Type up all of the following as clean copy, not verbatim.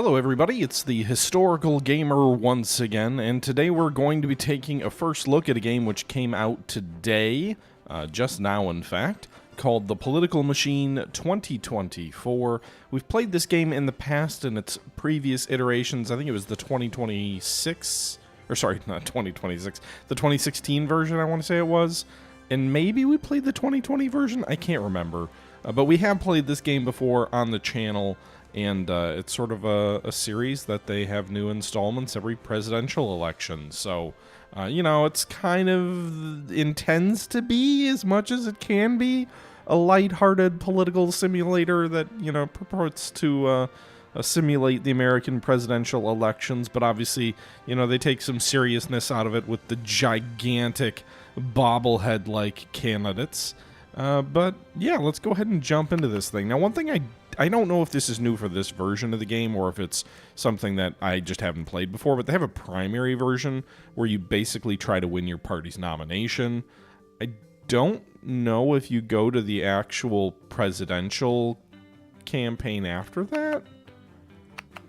Hello everybody, it's the Historical Gamer once again, and today we're going to be taking a first look at a game which came out today, just now in fact, called The Political Machine 2024. We've played this game in the past in its previous iterations. I think it was the 2026, or sorry, not 2026, the 2016 version I want to say it was, and maybe we played the 2020 version, I can't remember, but we have played this game before on the channel. And it's sort of a series that they have new installments every presidential election. So, you know, it's kind of intends to be, as much as it can be, a lighthearted political simulator that, you know, purports to simulate the American presidential elections. But obviously, you know, they take some seriousness out of it with the gigantic bobblehead-like candidates. But yeah, let's go ahead and jump into this thing. Now, one thing I don't know if this is new for this version of the game or if it's something that I just haven't played before, but they have a primary version where you basically try to win your party's nomination. I don't know if you go to the actual presidential campaign after that,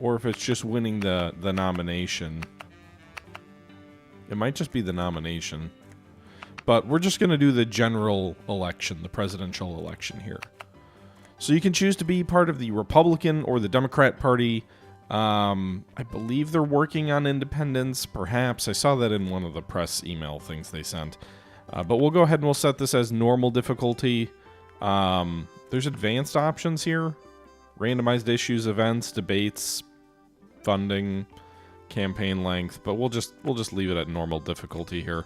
or if it's just winning the nomination. It might just be the nomination. But we're just going to do the general election, the presidential election here. So you can choose to be part of the Republican or the Democrat Party. I believe they're working on independence, perhaps. I saw that in one of the press email things they sent. But we'll go ahead and we'll set this as normal difficulty. There's advanced options here. Randomized issues, events, debates, funding, campaign length. But we'll just leave it at normal difficulty here.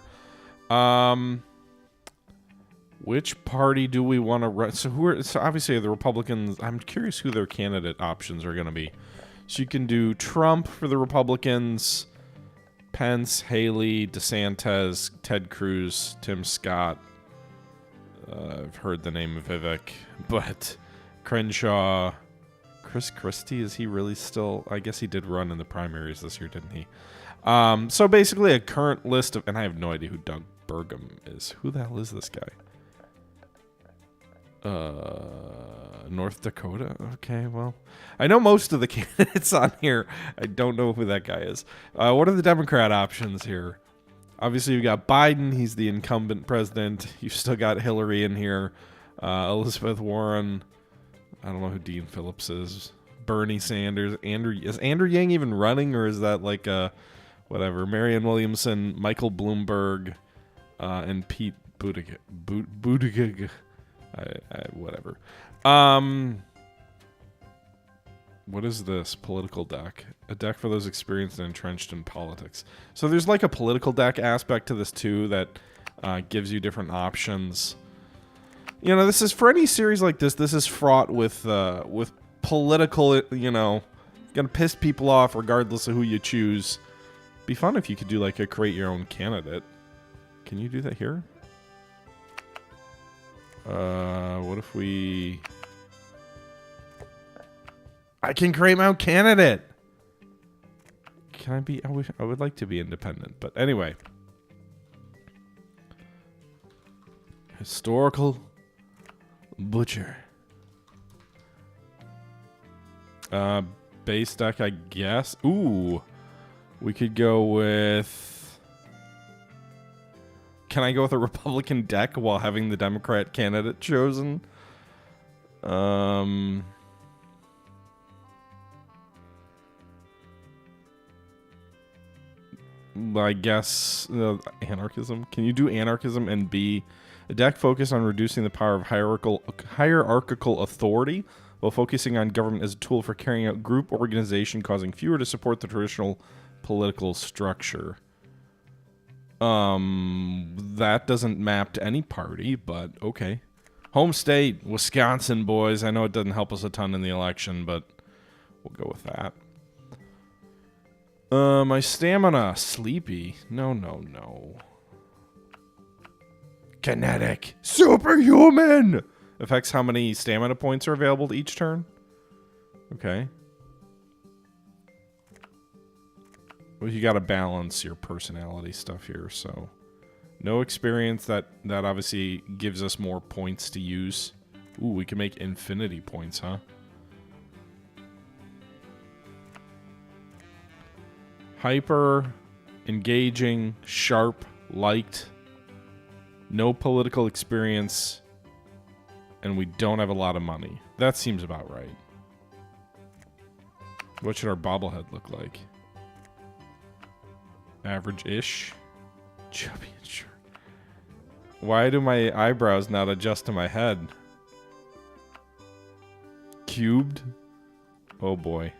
Which party do we want to run? So obviously the Republicans, I'm curious who their candidate options are going to be. So you can do Trump for the Republicans, Pence, Haley, DeSantis, Ted Cruz, Tim Scott. I've heard the name of Vivek, but Crenshaw, Chris Christie, is he really still? I guess he did run in the primaries this year, didn't he? So basically a current list of, and I have no idea who Doug Burgum is. Who the hell is this guy? North Dakota? Okay, well, I know most of the candidates on here. I don't know who that guy is. What are the Democrat options here? Obviously, you've got Biden. He's the incumbent president. You've still got Hillary in here. Elizabeth Warren. I don't know who Dean Phillips is. Bernie Sanders. Is Andrew Yang even running, or is that like a whatever? Marianne Williamson, Michael Bloomberg, and Pete Buttigieg. Whatever. What is this political deck? A deck for those experienced and entrenched in politics. So there's like a political deck aspect to this too that gives you different options. You know, this is for any series like this. This is fraught with political. You know, gonna piss people off regardless of who you choose. Be fun if you could do like a create your own candidate. Can you do that here? What if we... I can create my own candidate! Can I be... I would like to be independent, but anyway. Historical Butcher. Base deck, I guess. Ooh. We could go with... Can I go with a Republican deck while having the Democrat candidate chosen? I guess anarchism. Can you do anarchism and be a deck focused on reducing the power of hierarchical authority while focusing on government as a tool for carrying out group organization, causing fewer to support the traditional political structure? That doesn't map to any party, but okay. Home state, Wisconsin, boys. I know it doesn't help us a ton in the election, but we'll go with that. My stamina, sleepy. No. Kinetic, superhuman. Affects how many stamina points are available to each turn. Okay. Well, you got to balance your personality stuff here, so no experience. That obviously gives us more points to use. Ooh, we can make infinity points, huh? Hyper, engaging, sharp, liked, no political experience, and we don't have a lot of money. That seems about right. What should our bobblehead look like? Average-ish. Chubby and short. Why do my eyebrows not adjust to my head? Cubed? Oh boy.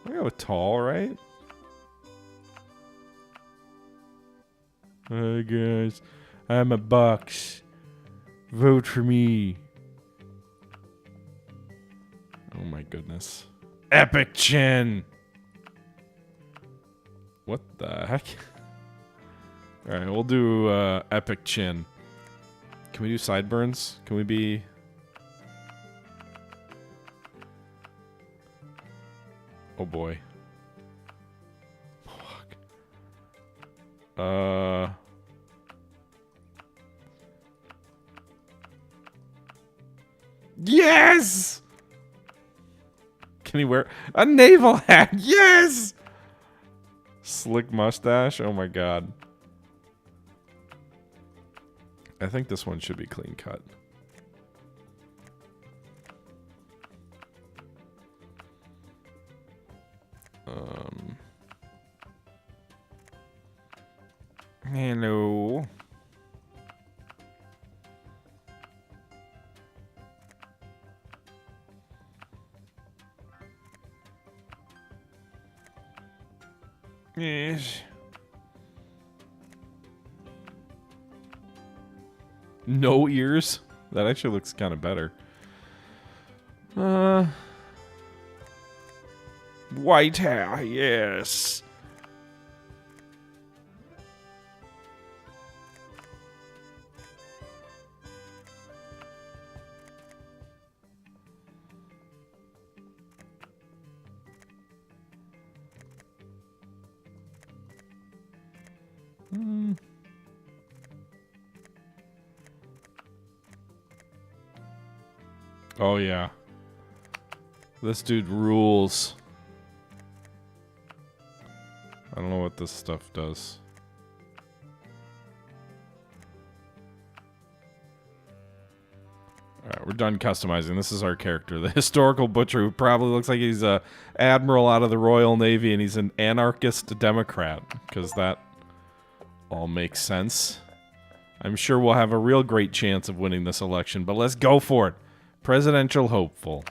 I go with tall, right? Hey guys, I'm a box. Vote for me. Oh my goodness. Epic chin! What the heck? Alright, we'll do epic chin. Can we do sideburns? Can we be... Oh boy. Fuck. Yes! Can he wear a naval hat? Yes! Slick mustache? Oh my god. I think this one should be clean cut. Hello. Yes. No ears? That actually looks kind of better. White hair, yes. Oh yeah. This dude rules. I don't know what this stuff does. Alright, we're done customizing. This is our character. The historical butcher who probably looks like he's a admiral out of the Royal Navy and he's an anarchist Democrat. Because that all makes sense. I'm sure we'll have a real great chance of winning this election, but let's go for it. Presidential hopeful.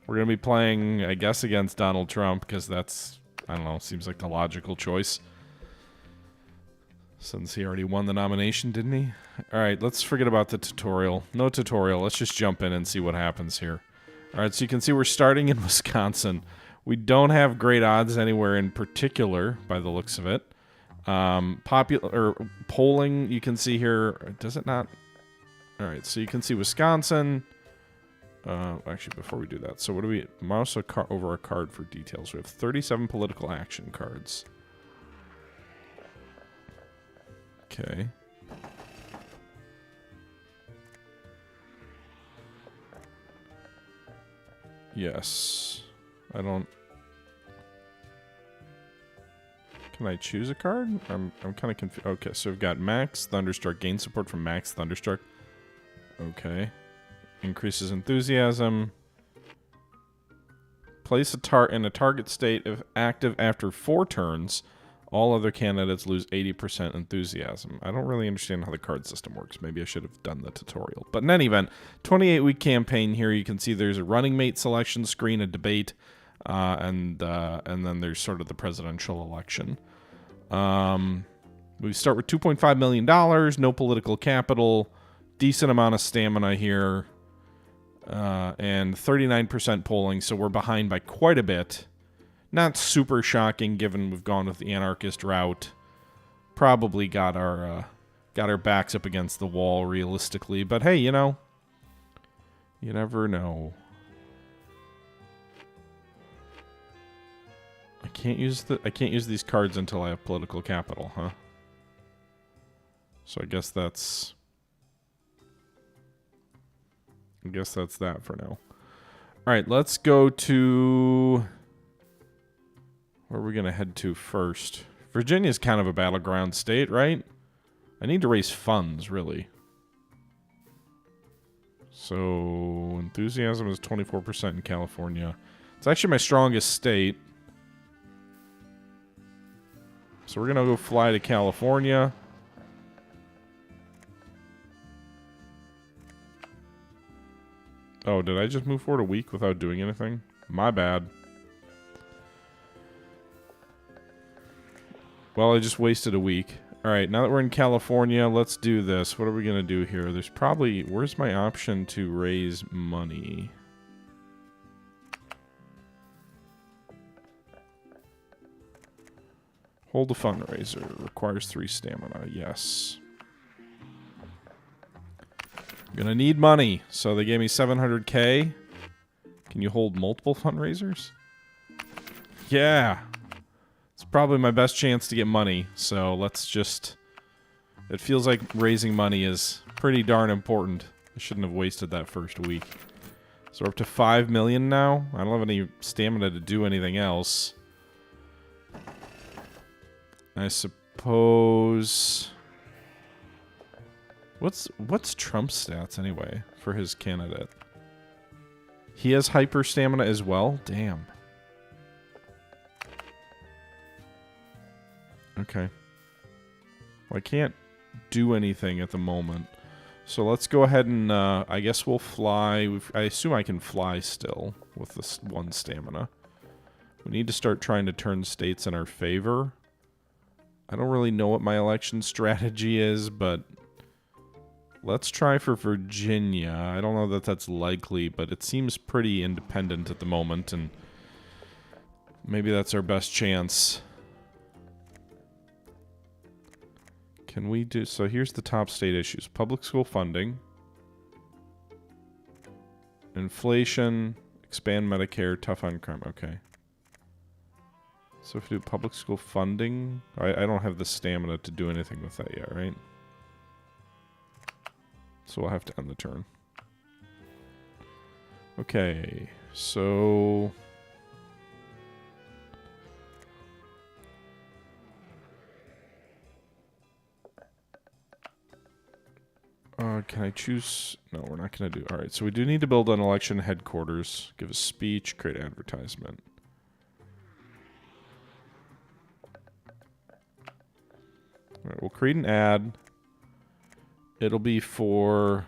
We're going to be playing, I guess, against Donald Trump, because that's, I don't know, seems like the logical choice. Since he already won the nomination, didn't he? Alright, let's forget about the tutorial. No tutorial, let's just jump in and see what happens here. Alright, so you can see we're starting in Wisconsin. We don't have great odds anywhere in particular, by the looks of it. Polling, you can see here, does it not? Alright, so you can see Wisconsin. Actually, before we do that, so what do we... Mouse over a card for details. We have 37 political action cards. Okay. Yes. I don't... Can I choose a card? I'm kind of confused. Okay, so we've got Max Thunderstruck. Gain support from Max Thunderstruck. Okay. Increases enthusiasm. Place in a target state of active after 4 turns. All other candidates lose 80% enthusiasm. I don't really understand how the card system works. Maybe I should have done the tutorial. But in any event, 28-week campaign here. You can see there's a running mate selection screen, a debate, and then there's sort of the presidential election. We start with $2.5 million, no political capital, decent amount of stamina here, and 39% polling, so we're behind by quite a bit. Not super shocking, given we've gone with the anarchist route. Probably got our backs up against the wall, realistically. But hey, you know, you never know. I can't use these cards until I have political capital, huh? So I guess that's that for now. All right, let's go to Where are we going to head to first? Virginia's kind of a battleground state, right? I need to raise funds, really. So, enthusiasm is 24% in California. It's actually my strongest state. So we're going to go fly to California. Oh, did I just move forward a week without doing anything? My bad. Well, I just wasted a week. Alright, now that we're in California, let's do this. What are we going to do here? There's probably... Where's my option to raise money? Hold a fundraiser. Requires 3 stamina. Yes. Gonna need money. So they gave me 700k. Can you hold multiple fundraisers? Yeah. It's probably my best chance to get money. So let's just... It feels like raising money is pretty darn important. I shouldn't have wasted that first week. So we're up to 5 million now. I don't have any stamina to do anything else. I suppose... What's Trump's stats anyway for his candidate? He has hyper stamina as well? Damn. Okay. Well, I can't do anything at the moment. So let's go ahead and I guess we'll fly. I assume I can fly still with this 1 stamina. We need to start trying to turn states in our favor. I don't really know what my election strategy is, but let's try for Virginia. I don't know that that's likely, but it seems pretty independent at the moment, and maybe that's our best chance. Can we do... So here's the top state issues. Public school funding. Inflation. Expand Medicare. Tough on crime. Okay. So if we do public school funding... I don't have the stamina to do anything with that yet, right? So we'll have to end the turn. Okay. So... can I choose? No, we're not going to do... Alright, so we do need to build an election headquarters. Give a speech, create advertisement. Alright, we'll create an ad. It'll be for...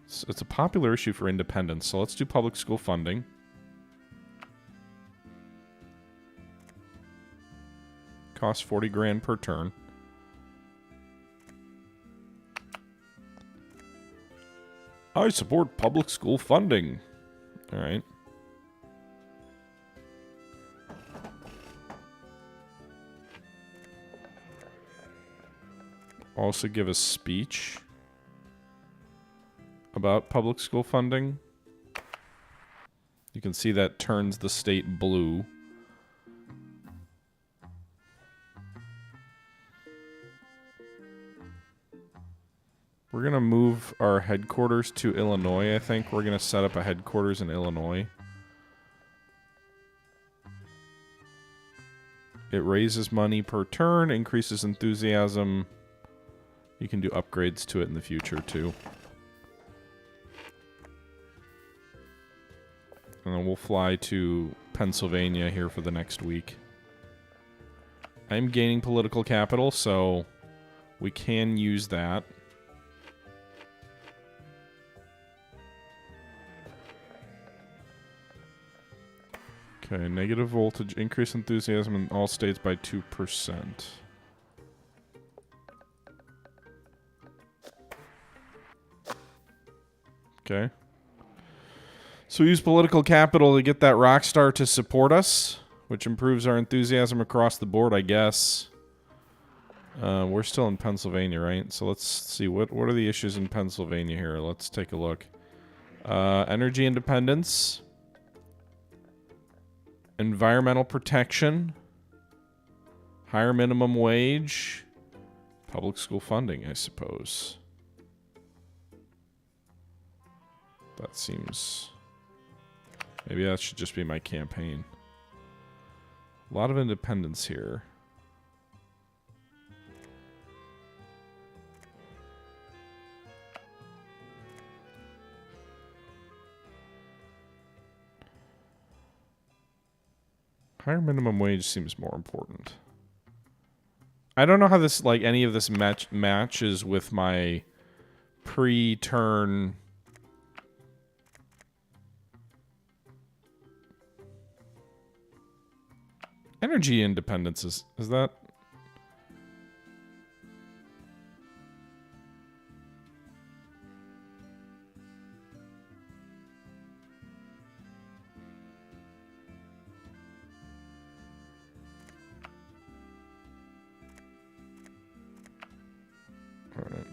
It's a popular issue for independents, so let's do public school funding. Costs 40 grand per turn. I support public school funding. Alright. Also give a speech about public school funding. You can see that turns the state blue. We're going to move our headquarters to Illinois, I think. We're going to set up a headquarters in Illinois. It raises money per turn, increases enthusiasm. You can do upgrades to it in the future, too. And then we'll fly to Pennsylvania here for the next week. I'm gaining political capital, so we can use that. Okay, negative voltage, increase enthusiasm in all states by 2%. Okay. So we use political capital to get that rock star to support us, which improves our enthusiasm across the board, I guess. We're still in Pennsylvania, right? So let's see, what are the issues in Pennsylvania here? Let's take a look. Energy independence. Environmental protection, higher minimum wage, public school funding, I suppose. That seems Maybe that should just be my campaign. A lot of independents here. Higher minimum wage seems more important. I don't know how this, like, any of this matches with my pre-turn. Energy independence is that? All right.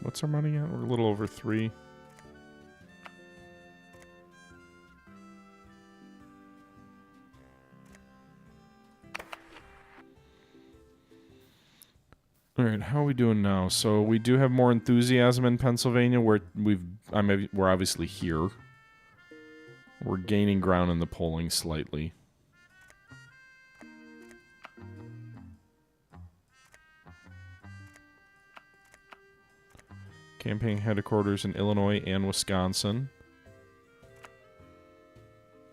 What's our money at? We're a little over 3. All right, how are we doing now? So we do have more enthusiasm in Pennsylvania, where we're obviously here. We're gaining ground in the polling slightly. Campaign headquarters in Illinois and Wisconsin.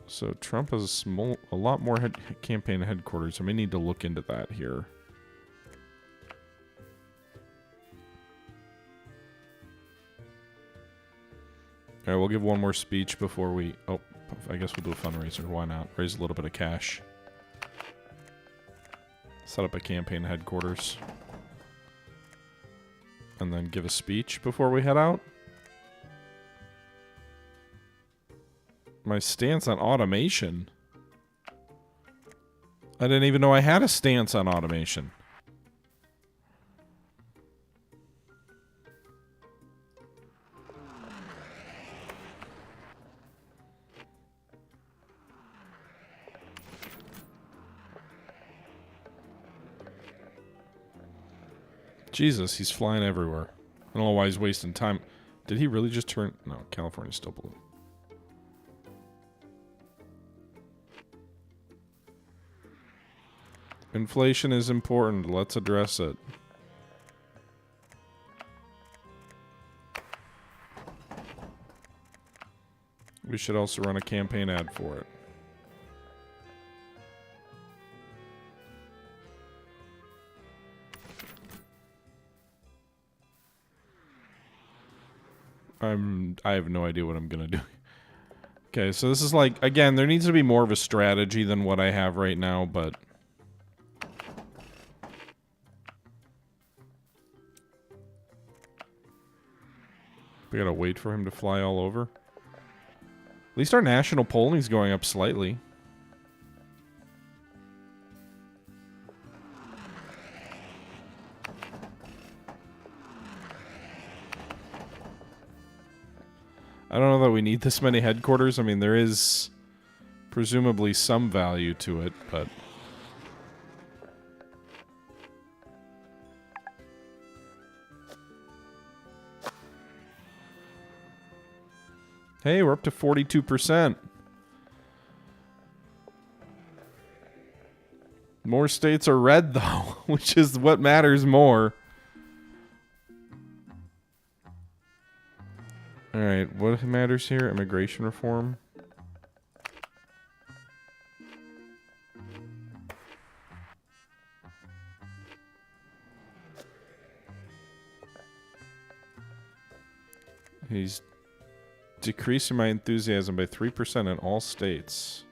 So Trump has a lot more campaign headquarters. I may need to look into that here. All right, we'll give one more speech before we... Oh, I guess we'll do a fundraiser. Why not? Raise a little bit of cash. Set up a campaign headquarters. And then give a speech before we head out. My stance on automation? I didn't even know I had a stance on automation. Jesus, he's flying everywhere. I don't know why he's wasting time. Did he really just turn... No, California's still blue. Inflation is important. Let's address it. We should also run a campaign ad for it. I have no idea what I'm gonna do. Okay, so this is like, again, there needs to be more of a strategy than what I have right now, but... We gotta wait for him to fly all over. At least our national polling's going up slightly. I don't know that we need this many headquarters. I mean, there is presumably some value to it, but... Hey, we're up to 42%. More states are red, though, which is what matters more. Alright, what matters here? Immigration reform. He's decreasing my enthusiasm by 3% in all states.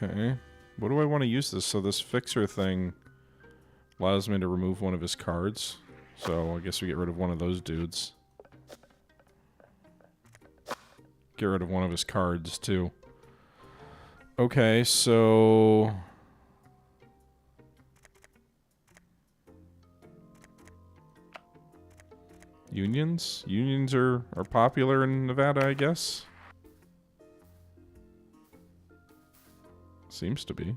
Okay. What do I want to use this? So this fixer thing allows me to remove one of his cards. So I guess we get rid of one of those dudes. Get rid of one of his cards, too. Okay, so... Unions? Unions are popular in Nevada, I guess. Seems to be.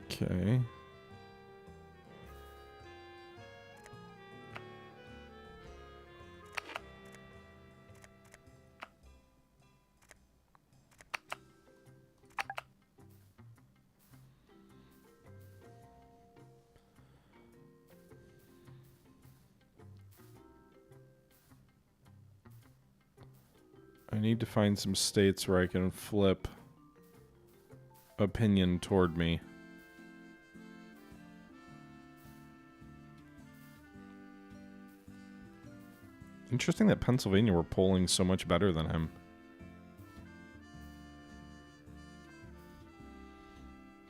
Okay. I need to find some states where I can flip opinion toward me. Interesting that Pennsylvania were polling so much better than him.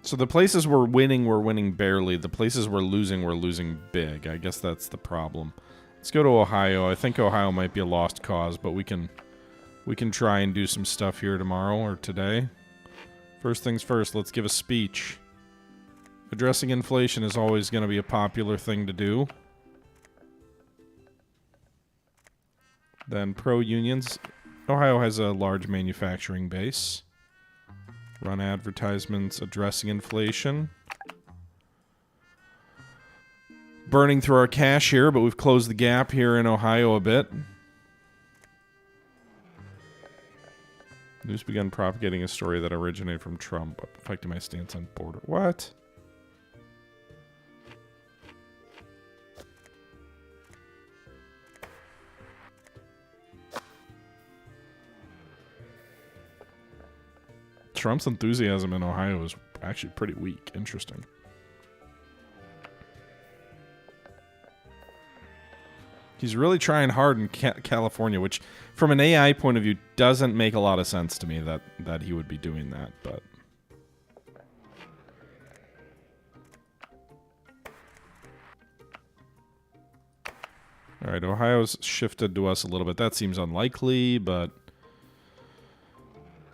So the places we're winning barely. The places we're losing big. I guess that's the problem. Let's go to Ohio. I think Ohio might be a lost cause, but we can try and do some stuff here tomorrow or today. First things first, let's give a speech. Addressing inflation is always going to be a popular thing to do. Then pro-unions. Ohio has a large manufacturing base. Run advertisements addressing inflation. Burning through our cash here, but we've closed the gap here in Ohio a bit. News begun propagating a story that originated from Trump, affecting my stance on border. What? Trump's enthusiasm in Ohio is actually pretty weak. Interesting. He's really trying hard in California, which, from an AI point of view, doesn't make a lot of sense to me that he would be doing that, but... Alright, Ohio's shifted to us a little bit. That seems unlikely, but...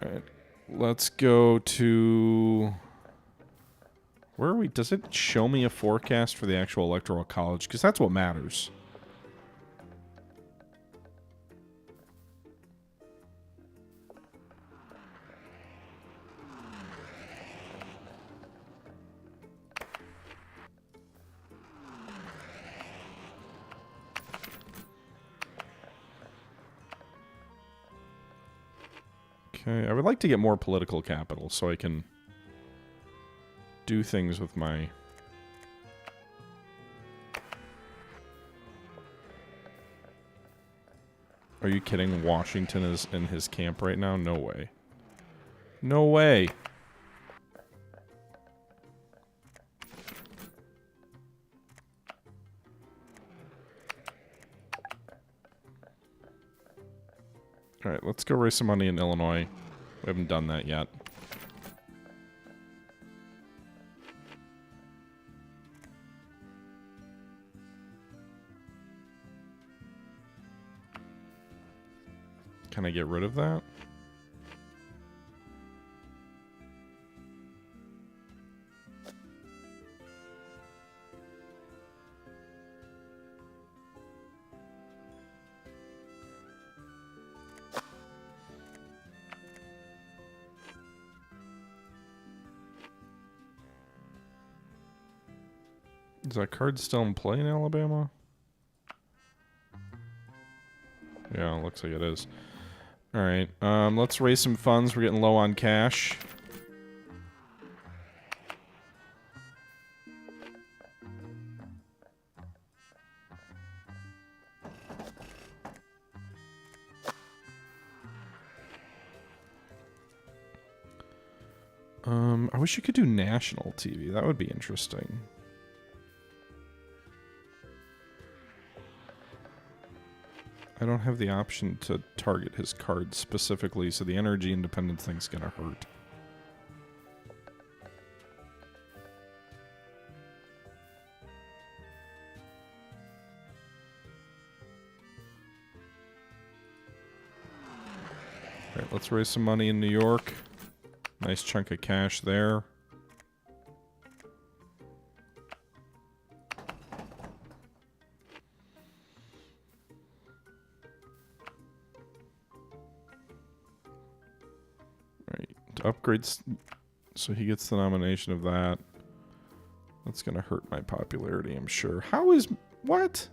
Alright, let's go to... Where are we? Does it show me a forecast for the actual Electoral College? Because that's what matters. Okay, I would like to get more political capital so I can do things with my... Are you kidding? Washington is in his camp right now? No way. No way. Alright, let's go raise some money in Illinois. We haven't done that yet. Can I get rid of that? Is that card still in play in Alabama? Yeah, looks like it is. Alright, let's raise some funds. We're getting low on cash. I wish you could do national TV. That would be interesting. I don't have the option to target his cards specifically, so the energy independence thing's gonna hurt. Alright, let's raise some money in New York. Nice chunk of cash there. Alright, to upgrade, so he gets the nomination of that. That's gonna hurt my popularity, I'm sure. How is... what?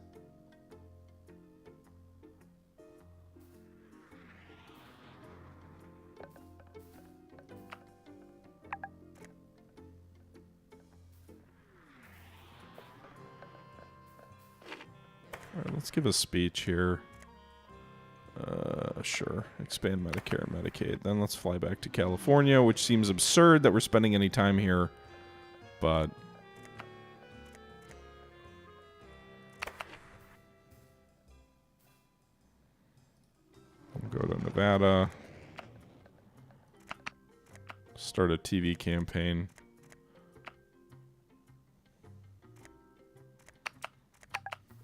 Alright, let's give a speech here. Sure. Expand Medicare and Medicaid. Then let's fly back to California, which seems absurd that we're spending any time here. But... we'll go to Nevada. Start a TV campaign.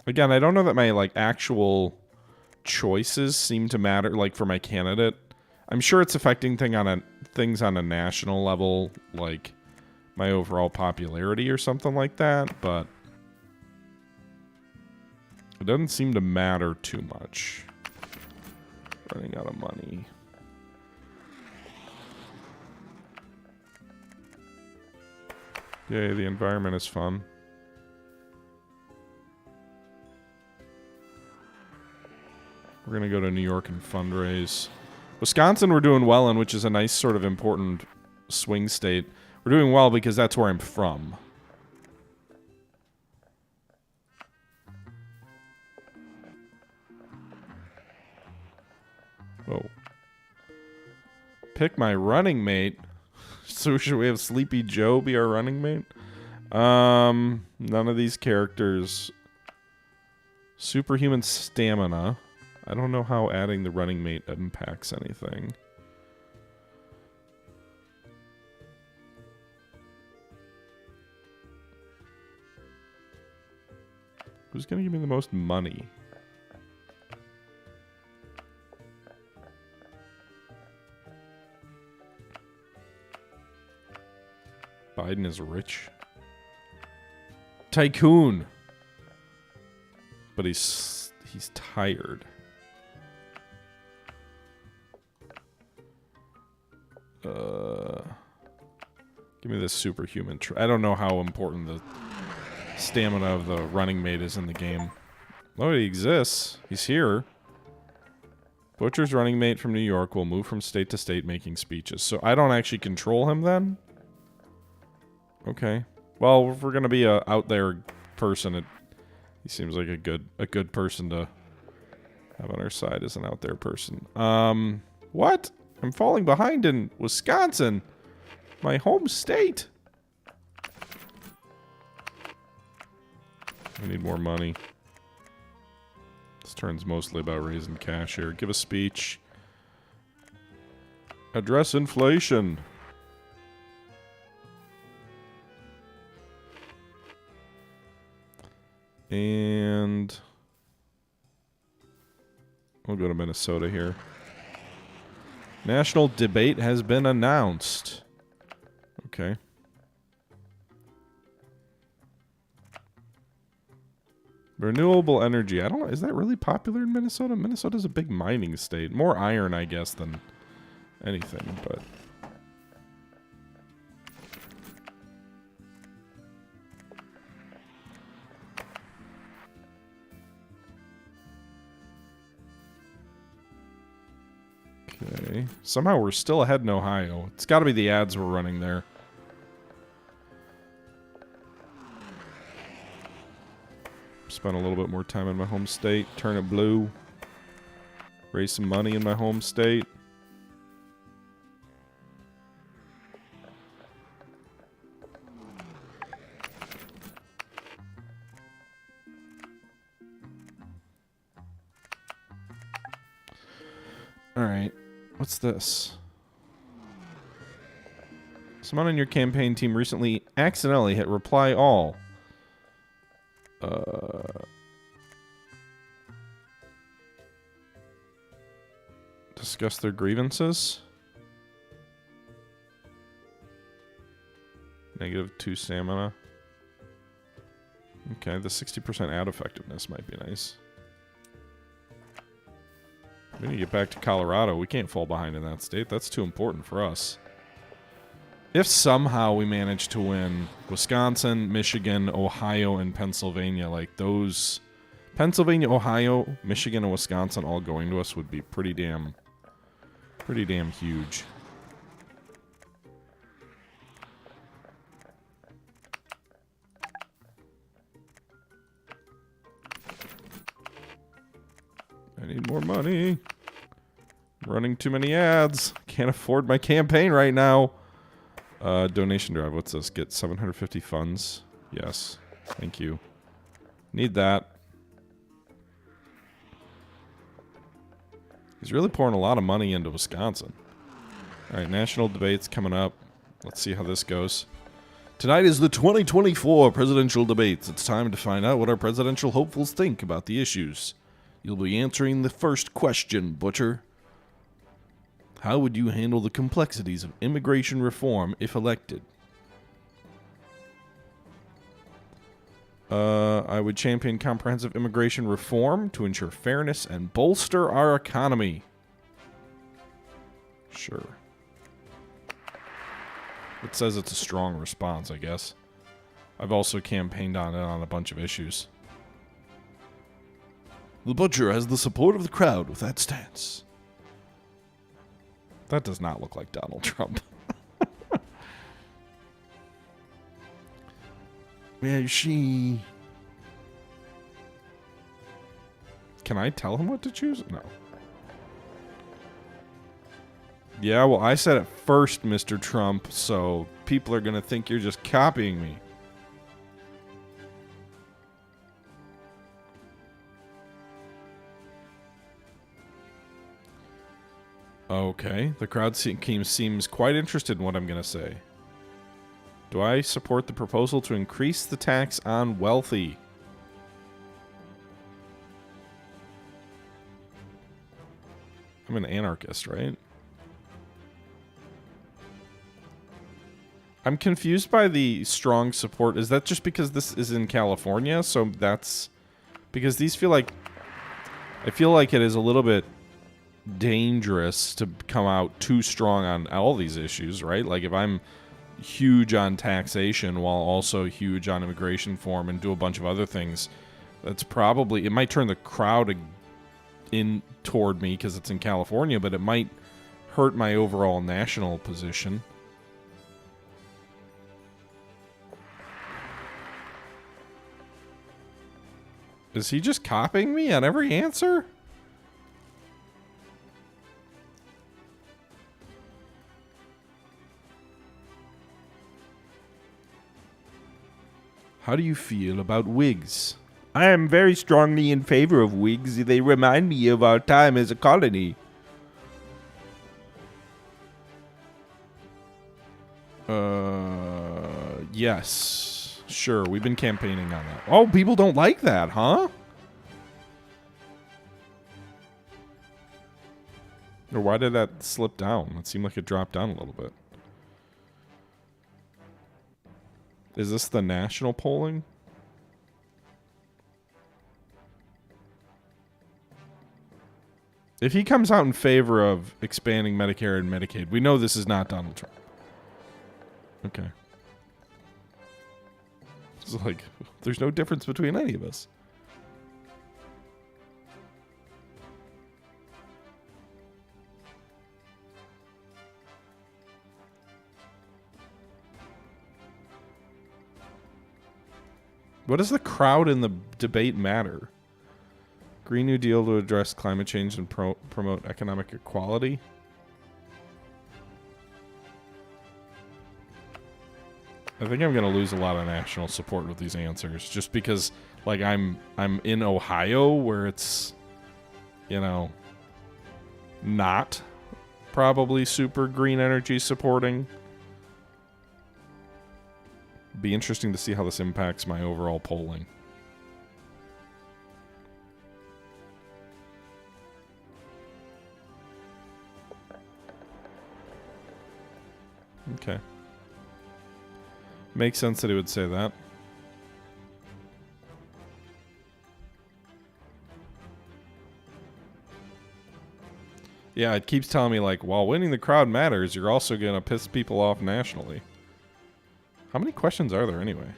Again, I don't know that my, like, actual choices seem to matter, like, for my candidate. I'm sure it's affecting things on a national level, like my overall popularity or something like that, but it doesn't seem to matter too much. Running out of money. Yay, the environment is fun. We're going to go to New York and fundraise. Wisconsin we're doing well in, which is a nice sort of important swing state. We're doing well because that's where I'm from. Oh. Pick my running mate. So should we have Sleepy Joe be our running mate? None of these characters. Superhuman stamina. I don't know how adding the running mate impacts anything. Who's going to give me the most money? Biden is rich. Tycoon. But he's tired. Give me this superhuman. I don't know how important the stamina of the running mate is in the game. Oh, he exists. He's here. Butcher's running mate from New York will move from state to state making speeches. So I don't actually control him then? Okay. Well, if we're going to be a out there person, he seems like a good person to have on our side as an out there person. What? I'm falling behind in Wisconsin, my home state. I need more money. This turn's mostly about raising cash here. Give a speech. Address inflation. And we'll go to Minnesota here. National debate has been announced. Okay. Renewable energy. I don't know. Is that really popular in Minnesota? Minnesota's a big mining state. More iron, I guess, than anything, but... Okay. Somehow we're still ahead in Ohio. It's got to be the ads we're running there. Spend a little bit more time in my home state. Turn it blue. Raise some money in my home state. Alright. What's this? Someone on your campaign team recently accidentally hit reply all. Discuss their grievances. -2 stamina. Okay, the 60% ad effectiveness might be nice. We need to get back to Colorado. We can't fall behind in that state. That's too important for us. If somehow we manage to win Wisconsin, Michigan, Ohio, and Pennsylvania, like those... Pennsylvania, Ohio, Michigan, and Wisconsin all going to us would be pretty damn huge. I need more money. I'm running too many ads. Can't afford my campaign right now. Donation drive. What's this? Get 750 funds. Yes. Thank you. Need that. He's really pouring a lot of money into Wisconsin. All right, national debates coming up. Let's see how this goes. Tonight is the 2024 presidential debates. It's time to find out what our presidential hopefuls think about the issues. You'll be answering the first question, Butcher. How would you handle the complexities of immigration reform if elected? I would champion comprehensive immigration reform to ensure fairness and bolster our economy. Sure. It says it's a strong response, I guess. I've also campaigned on it on a bunch of issues. The Butcher has the support of the crowd with that stance. That does not look like Donald Trump. Yeah, she... Can I tell him what to choose? No. Yeah, well, I said it first, Mr. Trump, so people are going to think you're just copying me. Okay, the crowd seems quite interested in what I'm going to say. Do I support the proposal to increase the tax on wealthy? I'm an anarchist, right? I'm confused by the strong support. Is that just because this is in California? So that's... Because these feel like... I feel like it is a little bit dangerous to come out too strong on all these issues, right? Like if I'm huge on taxation while also huge on immigration reform and do a bunch of other things, that's probably... It might turn the crowd in toward me because it's in California, but it might hurt my overall national position. Is he just copying me on every answer? How do you feel about wigs? I am very strongly in favor of wigs. They remind me of our time as a colony. Yes. Sure, we've been campaigning on that. Oh, people don't like that, huh? Or why did that slip down? It seemed like it dropped down a little bit. Is this the national polling? If he comes out in favor of expanding Medicare and Medicaid, we know this is not Donald Trump. Okay. It's like, there's no difference between any of us. What does the crowd in the debate matter? Green New Deal to address climate change and promote economic equality? I think I'm going to lose a lot of national support with these answers just because like I'm in Ohio where it's, you know, not probably super green energy supporting. Be interesting to see how this impacts my overall polling. Okay. Makes sense that he would say that. Yeah, it keeps telling me, like, while winning the crowd matters, you're also going to piss people off nationally. How many questions are there anyway?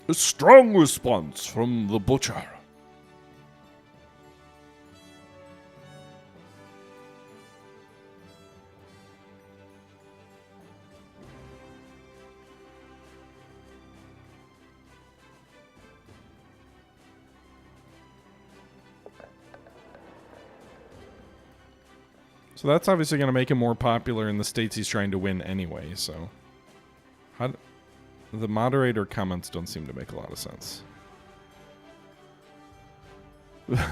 A strong response from the butcher. So that's obviously going to make him more popular in the states he's trying to win anyway, so... The moderator comments don't seem to make a lot of sense.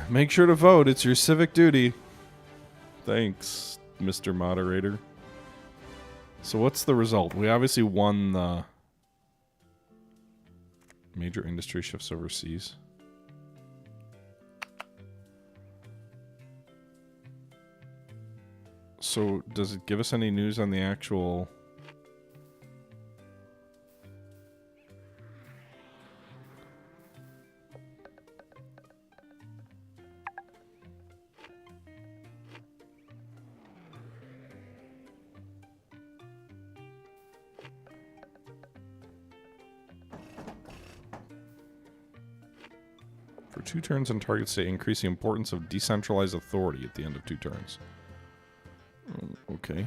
Make sure to vote. It's your civic duty. Thanks, Mr. Moderator. So what's the result? We obviously won the... Major industry shifts overseas. So, does it give us any news on the actual... For 2 turns in target state, increase the importance of decentralized authority at the end of 2 turns. Okay.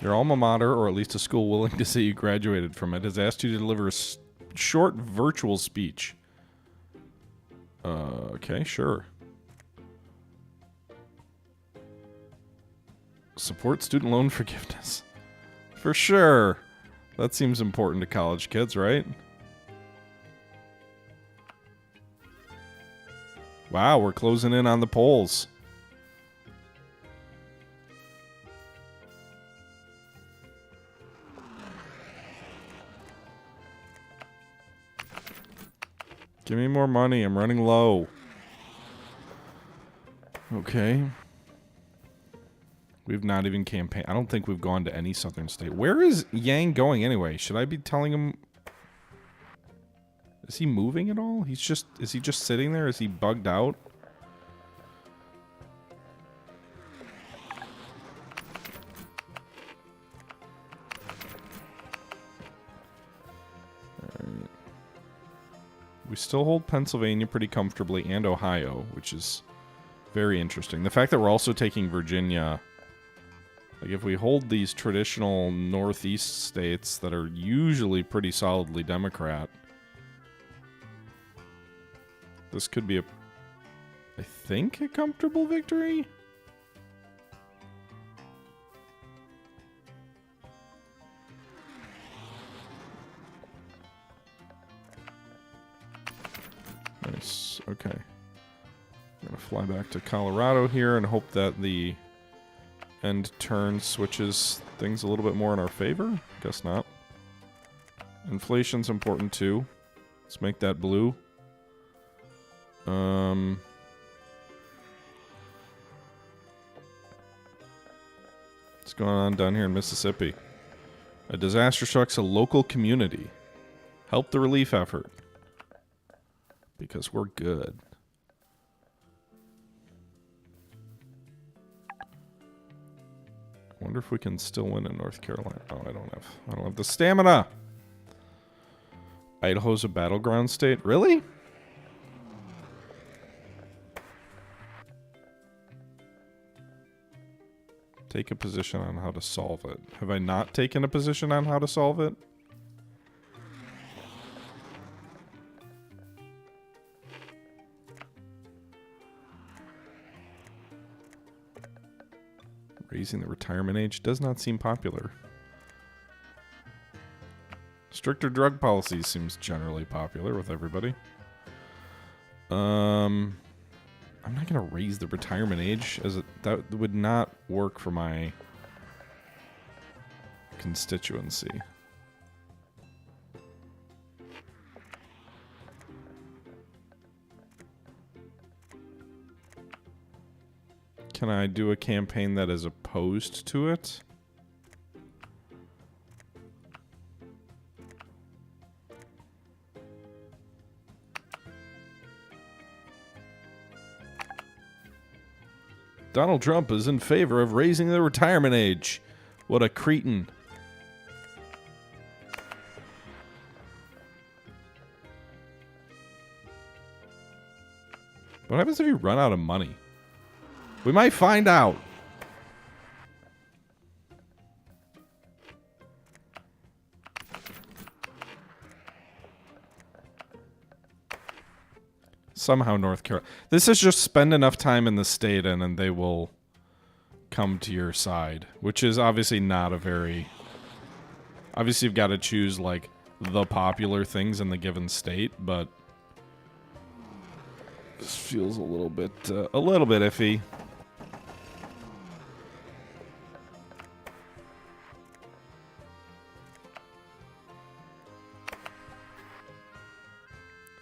Your alma mater, or at least a school willing to say you graduated from it, has asked you to deliver a short virtual speech. Okay, sure. Support student loan forgiveness. For sure. That seems important to college kids, right? Wow, we're closing in on the polls. Give me more money. I'm running low. Okay. We've not even campaigned. I don't think we've gone to any southern state. Where is Yang going anyway? Should I be telling him? Is he moving at all? Is he just sitting there? Is he bugged out? Alright. We still hold Pennsylvania pretty comfortably and Ohio, which is very interesting. The fact that we're also taking Virginia... Like, if we hold these traditional Northeast states that are usually pretty solidly Democrat, this could be I think, a comfortable victory? Nice. Okay. I'm going to fly back to Colorado here and hope that the end turn switches things a little bit more in our favor. Guess not. Inflation's important too. Let's make that blue. What's going on down here in Mississippi? A disaster strikes a local community. Help the relief effort. Because we're good. I wonder if we can still win in North Carolina. Oh, I don't have the stamina. Idaho's a battleground state? Really? Take a position on how to solve it. Have I not taken a position on how to solve it? Raising the retirement age does not seem popular. Stricter drug policies seems generally popular with everybody. I'm not going to raise the retirement age, as that would not work for my constituency. Can I do a campaign that is opposed to it? Donald Trump is in favor of raising the retirement age. What a cretin. What happens if you run out of money? We might find out. Somehow North Carolina. This is just spend enough time in the state and they will come to your side, which is obviously not a very... Obviously you've got to choose like the popular things in the given state, but this feels a little bit iffy.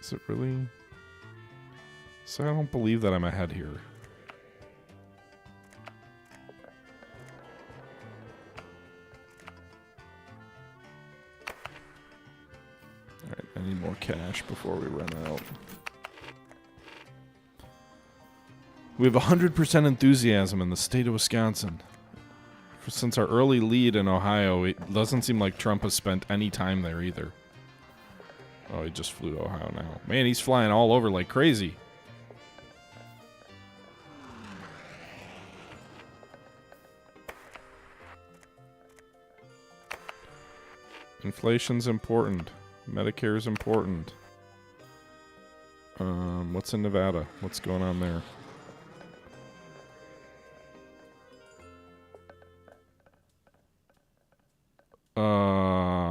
Is it really? So I don't believe that I'm ahead here. Alright, I need more cash before we run out. We have 100% enthusiasm in the state of Wisconsin. Since our early lead in Ohio, it doesn't seem like Trump has spent any time there either. Oh, he just flew to Ohio now. Man, he's flying all over like crazy. Inflation's important. Medicare's important. What's in Nevada? What's going on there?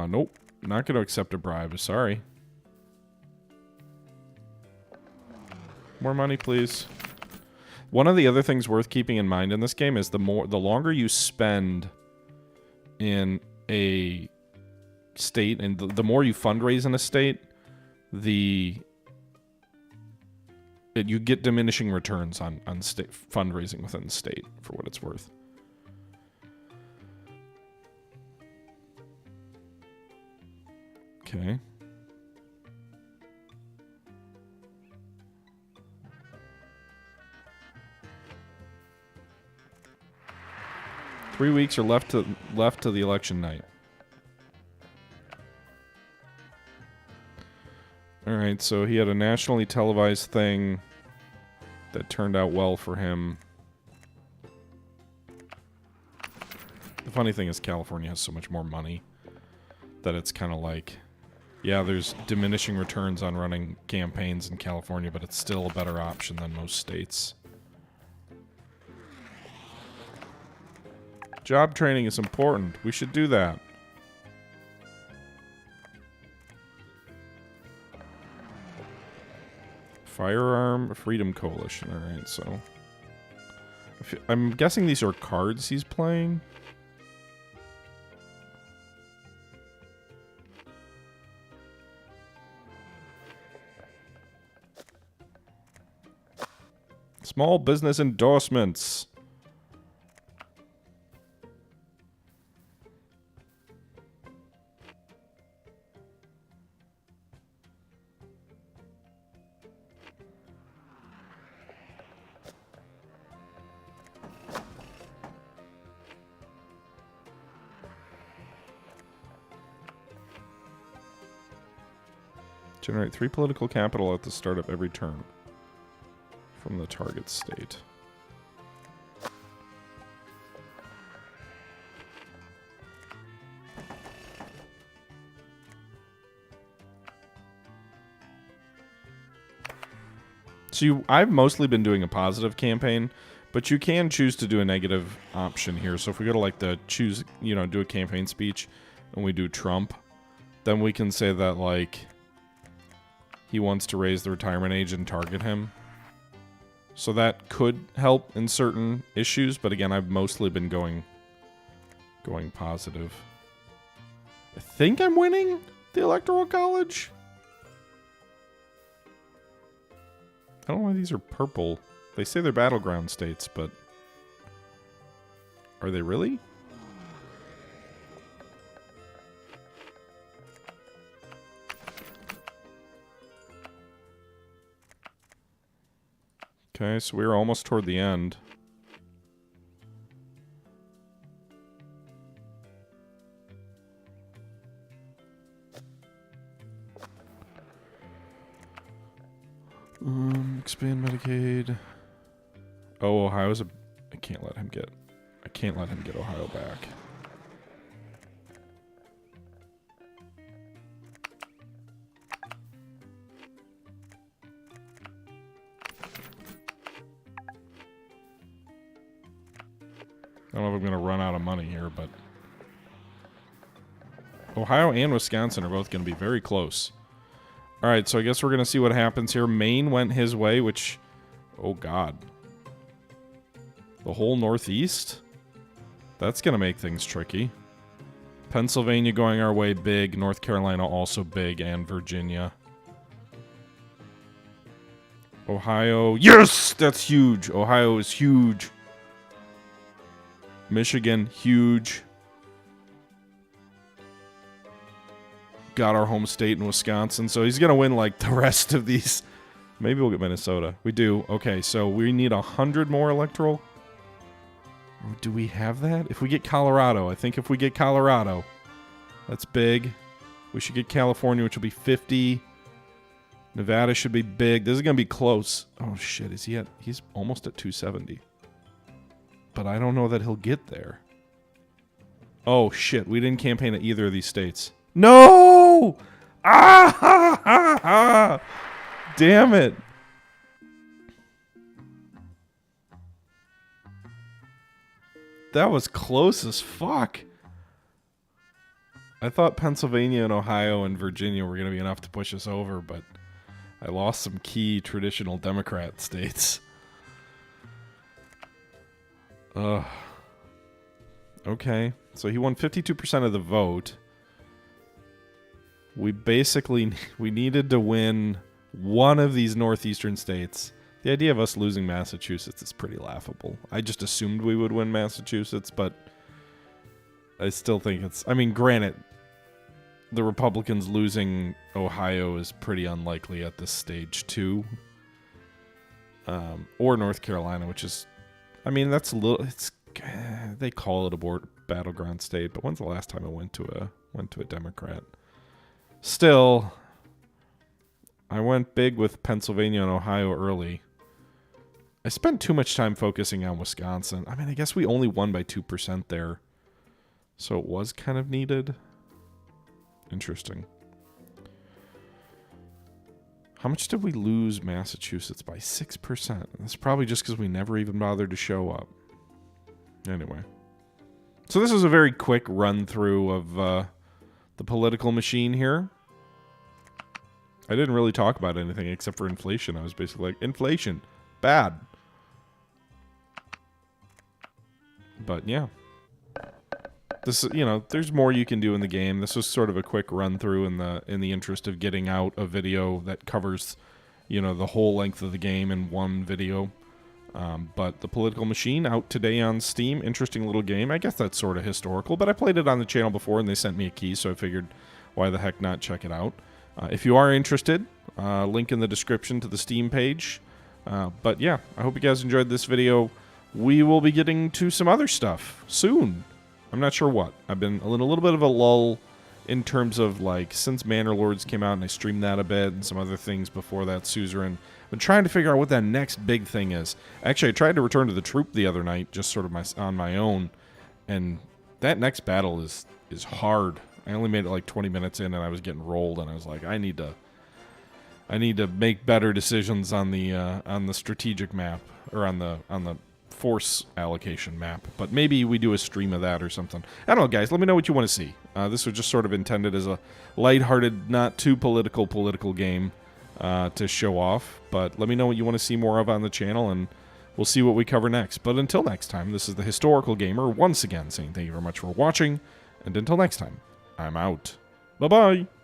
Nope. Not going to accept a bribe. Sorry. More money, please. One of the other things worth keeping in mind in this game is the longer you spend in a state, and the more you fundraise in a state, you get diminishing returns on fundraising within the state, for what it's worth. Okay. Three weeks are left to the election night. All right, so he had a nationally televised thing that turned out well for him. The funny thing is California has so much more money that it's kind of like, yeah, there's diminishing returns on running campaigns in California, but it's still a better option than most states. Job training is important. We should do that. Firearm Freedom Coalition. Alright, so... I'm guessing these are cards he's playing. Small business endorsements. Generate 3 political capital at the start of every turn from the target state. So I've mostly been doing a positive campaign, But you can choose to do a negative option here. So if we go to like the choose, you know, do a campaign speech and we do Trump, then we can say that like he wants to raise the retirement age and target him. So that could help in certain issues, but again, I've mostly been going positive. I think I'm winning the Electoral College. I don't know why these are purple. They say they're battleground states, but are they really? Okay, so we're almost toward the end. Expand Medicaid. Oh, Ohio's a... I can't let him get Ohio back. I don't know if I'm going to run out of money here, but... Ohio and Wisconsin are both going to be very close. Alright, so I guess we're going to see what happens here. Maine went his way, which... Oh, God. The whole Northeast? That's going to make things tricky. Pennsylvania going our way, big. North Carolina also big, and Virginia. Ohio... Yes! That's huge! Ohio is huge. Michigan, huge. Got our home state in Wisconsin, so he's going to win like the rest of these. Maybe we'll get Minnesota. We do. Okay, so we need 100 more electoral. Do we have that? If we get Colorado, I think if we get Colorado, that's big. We should get California, which will be 50. Nevada should be big. This is going to be close. Oh, shit. Is he at... He's almost at 270. But I don't know that he'll get there. Oh, shit. We didn't campaign at either of these states. No! Ah! Ha, ha, ha. Damn it. That was close as fuck. I thought Pennsylvania and Ohio and Virginia were going to be enough to push us over, but I lost some key traditional Democrat states. Okay. So he won 52% of the vote. We needed to win one of these northeastern states. The idea of us losing Massachusetts is pretty laughable. I just assumed we would win Massachusetts, but I still think it's... I mean, granted, the Republicans losing Ohio is pretty unlikely at this stage, too. Or North Carolina, which is... I mean, that's a little... They call it a battleground state, but when's the last time it went to a Democrat? Still, I went big with Pennsylvania and Ohio early. I spent too much time focusing on Wisconsin. I mean, I guess we only won by 2% there. So it was kind of needed. Interesting. How much did we lose Massachusetts by? 6%. That's probably just because we never even bothered to show up. Anyway. So this is a very quick run-through of the political machine here. I didn't really talk about anything except for inflation. I was basically like, inflation, bad. But yeah. This, you know, there's more you can do in the game. This was sort of a quick run through in the interest of getting out a video that covers, you know, the whole length of the game in one video. But the political machine out today on Steam, interesting little game. I guess that's sort of historical, but I played it on the channel before and they sent me a key, so I figured why the heck not check it out. If you are interested, link in the description to the Steam page. But yeah, I hope you guys enjoyed this video. We will be getting to some other stuff soon. I'm not sure what. I've been in a little bit of a lull in terms of, like, since Manor Lords came out and I streamed that a bit and some other things before that, Suzerain. I've been trying to figure out what that next big thing is. Actually, I tried to return to the troop the other night, just sort of on my own, and that next battle is hard. I only made it like 20 minutes in and I was getting rolled and I was like, I need to make better decisions on the strategic map, or on the force allocation map. But maybe we do a stream of that or something. I don't know, guys. Let me know what you want to see. This was just sort of intended as a lighthearted, not too political game to show off. But let me know what you want to see more of on the channel, and we'll see what we cover next. But until next time, this is the Historical Gamer once again saying thank you very much for watching. And until next time, I'm out. Bye-bye.